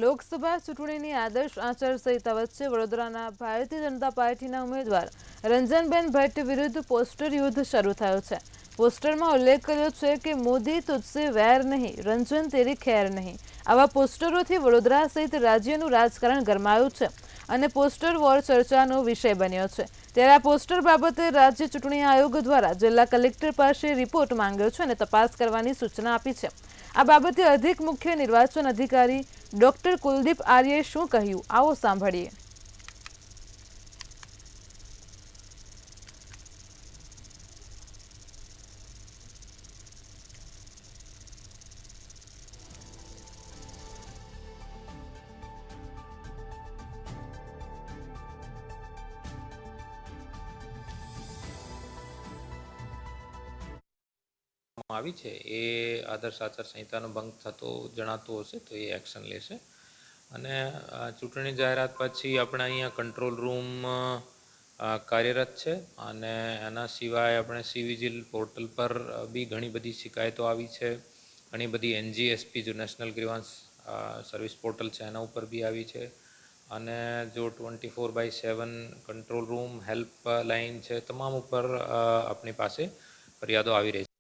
લોકસભા ચૂંટણીની આદર્શ આચારસંહિતા વચ્ચે વડોદરાના ભારતીય જનતા પાર્ટીના ઉમેદવાર રંજનબેન ભટ્ટ વિરુદ્ધ પોસ્ટર યુદ્ધ શરૂ થયો છે। પોસ્ટરમાં ઉલ્લેખ કર્યો છે કે મોદી તુજસે વૈર નહીં, રંજન તેરી ખેર નહીં। આવા પોસ્ટરોથી વડોદરા સહિત રાજ્યનું રાજકારણ ગરમાયું છે અને પોસ્ટર વોર ચર્ચાનો વિષય બન્યો છે। ત્યારે આ પોસ્ટર બાબતે રાજ્ય ચૂંટણી આયોગ દ્વારા જિલ્લા કલેક્ટર પાસે રિપોર્ટ માંગ્યો છે અને તપાસ કરવાની સૂચના આપી છે। આ બાબતે અધિક મુખ્ય નિર્વાચન અધિકારી ડોક્ટર કુલદીપ આર્યે શું કહ્યું, આવો સાંભળીએ। આવી છે એ આદર્શ આચાર સંહિતાનો ભંગ થતો જણાતું હશે તો એ એક્શન લેશે। અને ચૂંટણી જાહેરાત પછી આપણે અહીંયા કંટ્રોલ રૂમ કાર્યરત છે અને એના સિવાય આપણે સીવિજિલ પોર્ટલ પર બી ઘણી બધી શિકાયતો આવી છે। ઘણી બધી NGSP જો નેશનલ ગ્રીવાન્સ સર્વિસ પોર્ટલ છે એના ઉપર બી આવી છે। અને જો 24/7 કંટ્રોલ રૂમ હેલ્પ લાઇન છે તમામ ઉપર આપણી પાસે ફરિયાદો આવી રહી છે।